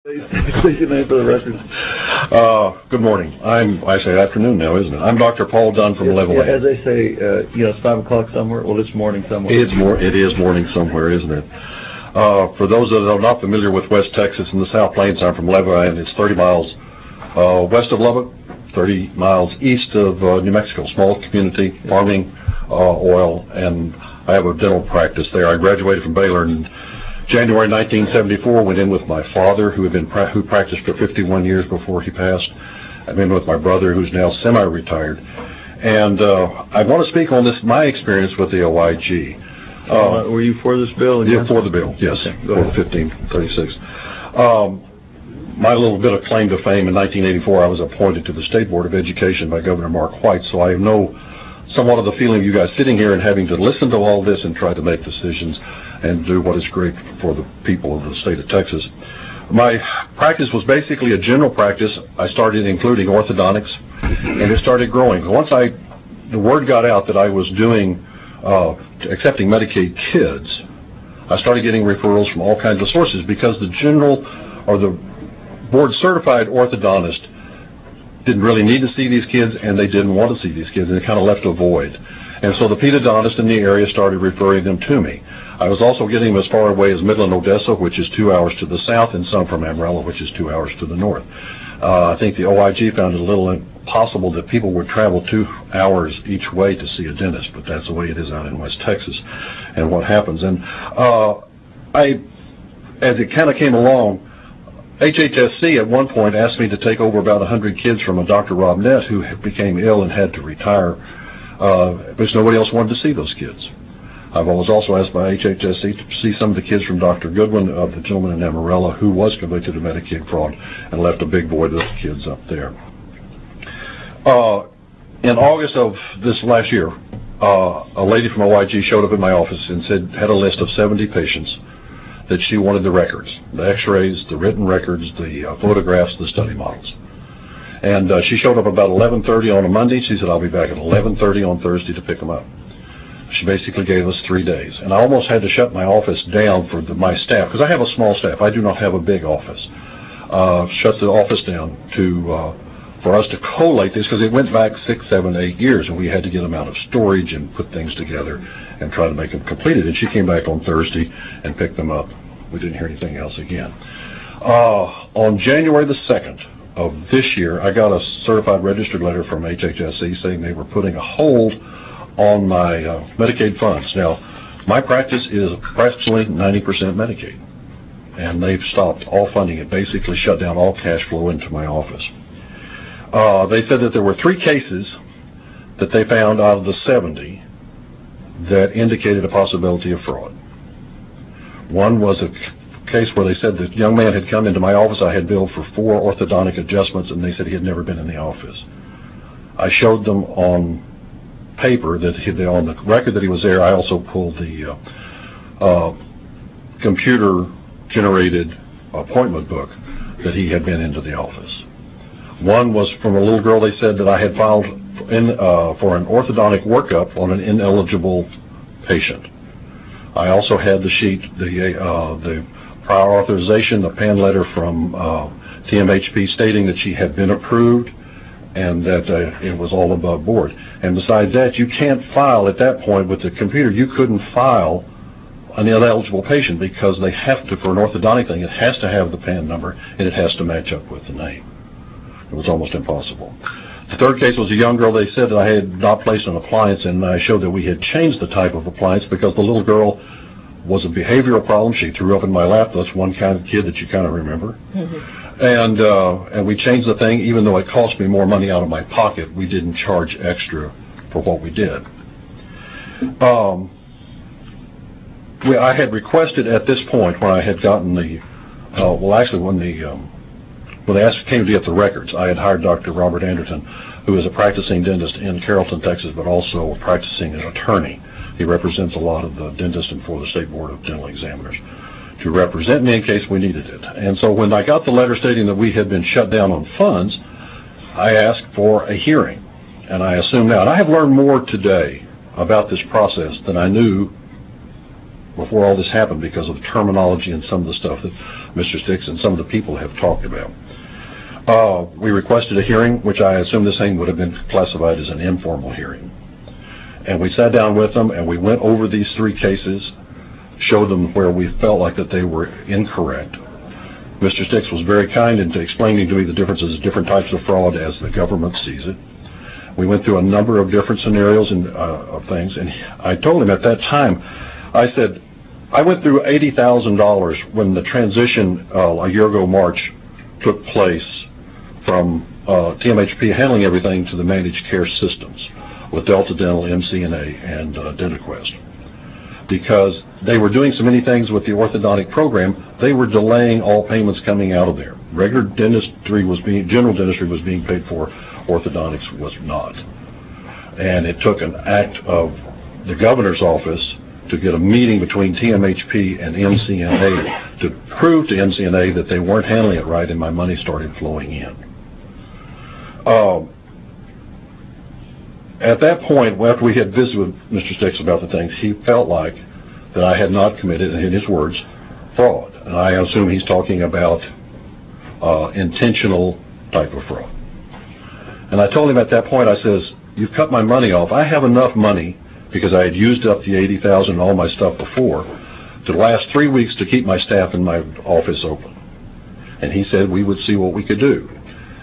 State your name for the record. Good morning. I say afternoon now, isn't it? I'm Dr. Paul Dunn from Level 8. As they say, it's 5 o'clock somewhere. Well, it's morning somewhere. It is morning somewhere, isn't it? For those that are not familiar with West Texas and the South Plains, I'm from Level 8. It's 30 miles west of Lubbock, 30 miles east of New Mexico. Small community, farming, oil, and I have a dental practice there. I graduated from Baylor in January 1974, went in with my father, who practiced for 51 years before he passed. I've been with my brother, who's now semi-retired. And I want to speak on my experience with the OIG. Were you for this bill? Yeah, for the bill, yes, okay, for 1536. My little bit of claim to fame, in 1984, I was appointed to the State Board of Education by Governor Mark White, so I know somewhat of the feeling of you guys sitting here and having to listen to all this and try to make decisions and do what is great for the people of the state of Texas. My practice was basically a general practice. I started including orthodontics, and it started growing. Once the word got out that I was accepting Medicaid kids, I started getting referrals from all kinds of sources because the general or the board-certified orthodontist didn't really need to see these kids, and they didn't want to see these kids, and it kind of left a void. And so the pedodontists in the area started referring them to me. I was also getting them as far away as Midland, Odessa, which is 2 hours to the south, and some from Amarillo, which is 2 hours to the north. I think the OIG found it a little impossible that people would travel 2 hours each way to see a dentist, but that's the way it is out in West Texas and what happens. And as it kind of came along, HHSC at one point asked me to take over about 100 kids from a Dr. Rob Nett, who became ill and had to retire, because nobody else wanted to see those kids. I was also asked by HHSC to see some of the kids from Dr. Goodwin, the gentleman in Amarillo, who was convicted of Medicaid fraud and left a big void of those kids up there. In August of this last year, a lady from OIG showed up in my office and had a list of 70 patients that she wanted the records, the x-rays, the written records, the photographs, the study models. And she showed up about 11:30 on a Monday. She said, I'll be back at 11:30 on Thursday to pick them up. She basically gave us 3 days. And I almost had to shut my office down for my staff, because I have a small staff. I do not have a big office. Shut the office down for us to collate this, because it went back 6, 7, 8 years, and we had to get them out of storage and put things together and try to make them completed. And she came back on Thursday and picked them up. We didn't hear anything else again. On January the 2nd of this year, I got a certified registered letter from HHSC saying they were putting a hold on my Medicaid funds. Now, my practice is approximately 90% Medicaid, and they've stopped all funding. It basically shut down all cash flow into my office. They said that there were 3 cases that they found out of the 70 that indicated a possibility of fraud. One was a case where they said the young man had come into my office. I had billed for 4 orthodontic adjustments, and they said he had never been in the office. I showed them on paper that on the record that he was there. I also pulled the computer-generated appointment book that he had been into the office. One was from a little girl. They said that I had filed for an orthodontic workup on an ineligible patient. I also had the sheet, the prior authorization, the PAN letter from TMHP stating that she had been approved and that it was all above board. And besides that, you can't file at that point with the computer. You couldn't file an ineligible patient because they have to, for an orthodontic thing, it has to have the PAN number and it has to match up with the name. It was almost impossible. The third case was a young girl. They said that I had not placed an appliance, and I showed that we had changed the type of appliance because the little girl was a behavioral problem. She threw up in my lap. That's one kind of kid that you kind of remember. Mm-hmm. And we changed the thing. Even though it cost me more money out of my pocket, we didn't charge extra for what we did. I had requested at this point, when I had gotten when they came to get the records, I had hired Dr. Robert Anderton, who is a practicing dentist in Carrollton, Texas, but also a practicing attorney. He represents a lot of the dentists and for the State Board of Dental Examiners, to represent me in case we needed it. And so when I got the letter stating that we had been shut down on funds, I asked for a hearing. And I assume now, and I have learned more today about this process than I knew before all this happened because of the terminology and some of the stuff that Mr. Sticks and some of the people have talked about. We requested a hearing, which I assume this thing would have been classified as an informal hearing. And we sat down with them and we went over these 3 cases, showed them where we felt like that they were incorrect. Mr. Sticks was very kind in explaining to me the differences, different types of fraud as the government sees it. We went through a number of different scenarios and of things, and I told him at that time, I said, I went through $80,000 when the transition a year ago March took place from TMHP handling everything to the managed care systems with Delta Dental, MCNA, and DentaQuest. Because they were doing so many things with the orthodontic program, they were delaying all payments coming out of there. Regular dentistry was general dentistry was being paid for, orthodontics was not. And it took an act of the governor's office to get a meeting between TMHP and MCNA to prove to MCNA that they weren't handling it right, and my money started flowing in. At that point, after we had visited with Mr. Sticks about the things, he felt like that I had not committed, in his words, fraud. And I assume he's talking about intentional type of fraud. And I told him at that point, I says, you've cut my money off. I have enough money, because I had used up the $80,000 and all my stuff before, to last 3 weeks to keep my staff in my office open. And he said we would see what we could do.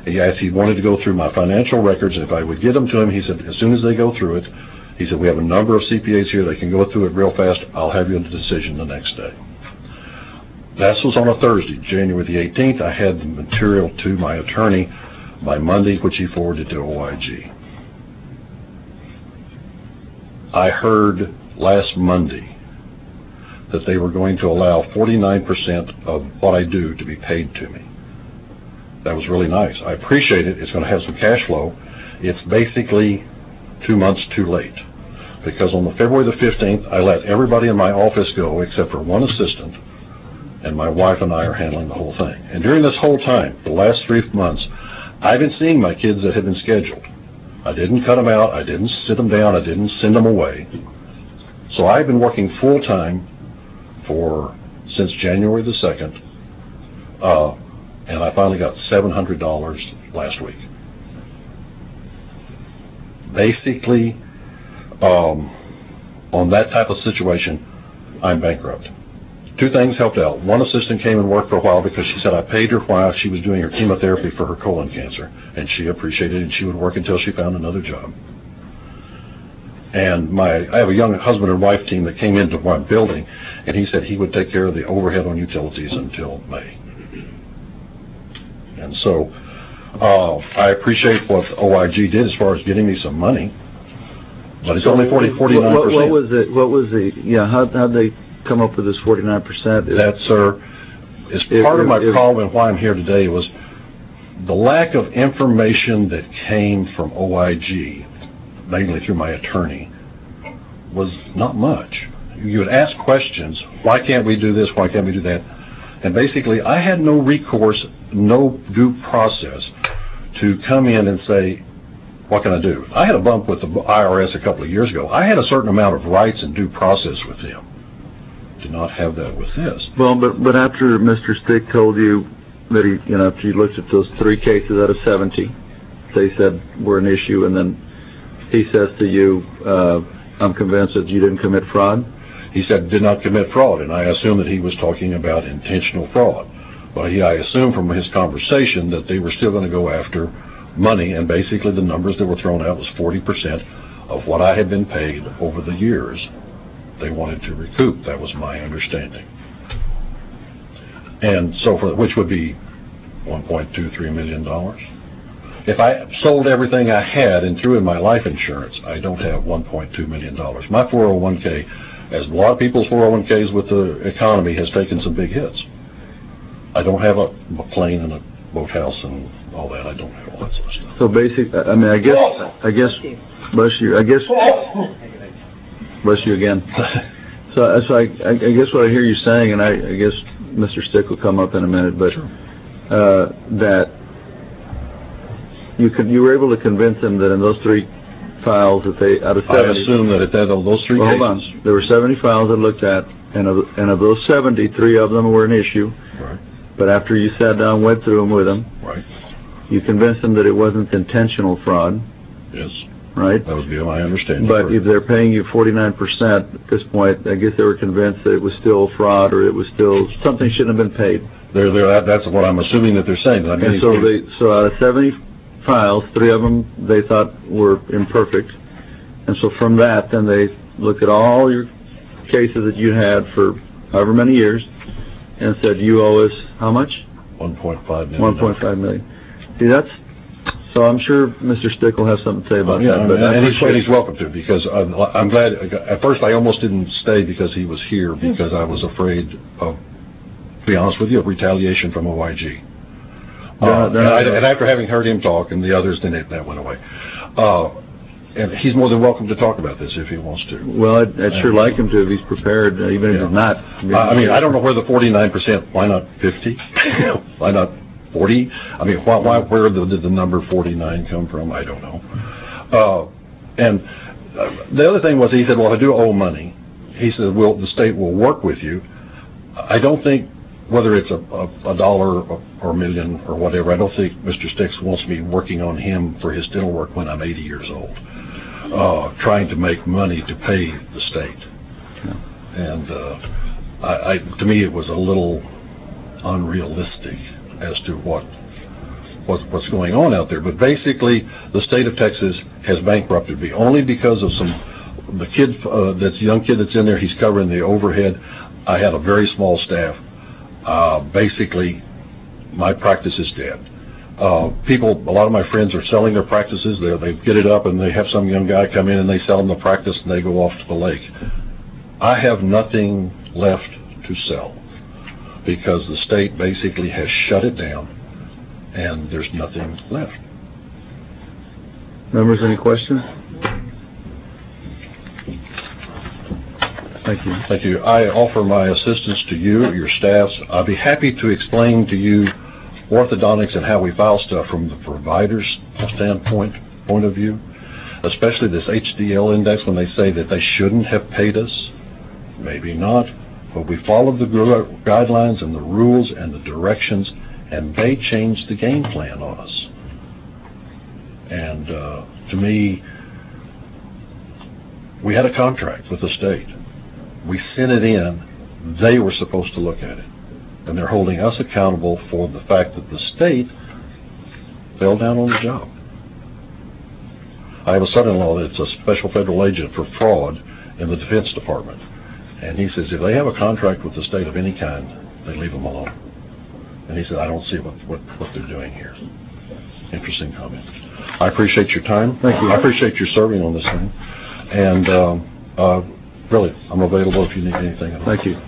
He asked, he wanted to go through my financial records, and if I would get them to him, he said, as soon as they go through it, he said, we have a number of CPAs here, they can go through it real fast, I'll have you a decision the next day. That was on a Thursday, January the 18th. I had the material to my attorney by Monday, which he forwarded to OIG. I heard last Monday that they were going to allow 49% of what I do to be paid to me. That was really nice. I appreciate it. It's going to have some cash flow. It's basically 2 months too late, because on the February the 15th, I let everybody in my office go except for one assistant, and my wife and I are handling the whole thing. And during this whole time, the last 3 months, I've been seeing my kids that had been scheduled. I didn't cut them out. I didn't sit them down. I didn't send them away. So I've been working full-time since January the 2nd, and I finally got $700 last week. Basically, on that type of situation, I'm bankrupt. 2 things helped out. One assistant came and worked for a while because she said I paid her while she was doing her chemotherapy for her colon cancer, and she appreciated it, and she would work until she found another job. And I have a young husband and wife team that came into my building, and he said he would take care of the overhead on utilities until May. And so I appreciate what OIG did as far as getting me some money, but it's only 49%. What was how'd they come up with this 49%? That, sir, is part of my problem and why I'm here today was the lack of information that came from OIG, mainly through my attorney, was not much. You would ask questions, why can't we do this, why can't we do that? And basically, I had no recourse, no due process to come in and say, what can I do? I had a bump with the IRS a couple of years ago. I had a certain amount of rights and due process with them. Did not have that with this. Well, but after Mr. Stick told you that after you looked at those 3 cases out of 70, they said were an issue, and then he says to you, I'm convinced that you didn't commit fraud? He said, did not commit fraud, and I assumed that he was talking about intentional fraud. But I assumed from his conversation that they were still going to go after money, and basically the numbers that were thrown out was 40% of what I had been paid over the years. They wanted to recoup. That was my understanding. And so, which would be $1.23 million. If I sold everything I had and threw in my life insurance, I don't have $1.2 million. My 401k, as a lot of people's 401ks with the economy, has taken some big hits. I don't have a plane and a boathouse and all that. I don't have all that sort of stuff. So basically, I guess, bless you again. So I guess what I hear you saying, and I guess Mr. Stick will come up in a minute, but that you were able to convince him that in those 3 files that they, out of 70. I assume that at those three well, cases. Hold on. There were 70 files I looked at, and of those 70, 3 of them were an issue. Right. But after you sat down and went through them with them, Right. you convinced them that it wasn't intentional fraud. Yes. Right? That would be my understanding. But if they're paying you 49% at this point, I guess they were convinced that it was still fraud, or it was still something shouldn't have been paid. That's what I'm assuming that they're saying. I mean, and so out of 70 files, 3 of them they thought were imperfect. And so from that, then they looked at all your cases that you had for however many years and said, you owe us how much? $1.5 million. $1.5 million. See, so I'm sure Mr. Stick will have something to say about that. But and he's welcome to, because I'm glad. At first, I almost didn't stay because he was here, because I was afraid of, to be honest with you, of retaliation from OIG. And after having heard him talk and the others, then that went away. And he's more than welcome to talk about this if he wants to. Well, I'd sure like him to if he's prepared, even if he's not. I mean, I don't know where the 49%. Why not 50? Why not 40? I mean, where did the number 49 come from? I don't know. And the other thing was, he said, well, I do owe money. He said, well, the state will work with you. I don't think, whether it's a dollar or a million or whatever, I don't think Mr. Sticks wants me working on him for his dental work when I'm 80 years old, trying to make money to pay the state. Yeah. And to me, it was a little unrealistic as to what's going on out there. But basically, the state of Texas has bankrupted me only because of the kid, that's young kid that's in there. He's covering the overhead. I had a very small staff. Basically, my practice is dead. A lot of my friends are selling their practices. They get it up and they have some young guy come in and they sell them the practice and they go off to the lake. I have nothing left to sell because the state basically has shut it down and there's nothing left. Members, any questions? Thank you. Thank you. I offer my assistance to you, your staffs. I'll be happy to explain to you orthodontics and how we file stuff from the provider's point of view, especially this HDL index when they say that they shouldn't have paid us. Maybe not, but we followed the guidelines and the rules and the directions, and they changed the game plan on us. And to me, we had a contract with the state. We sent it in. They were supposed to look at it. And they're holding us accountable for the fact that the state fell down on the job. I have a son-in-law that's a special federal agent for fraud in the Defense Department. And he says if they have a contract with the state of any kind, they leave them alone. And he said, I don't see what they're doing here. Interesting comment. I appreciate your time. Thank you. I appreciate your serving on this thing. And really, I'm available if you need anything. Thank you.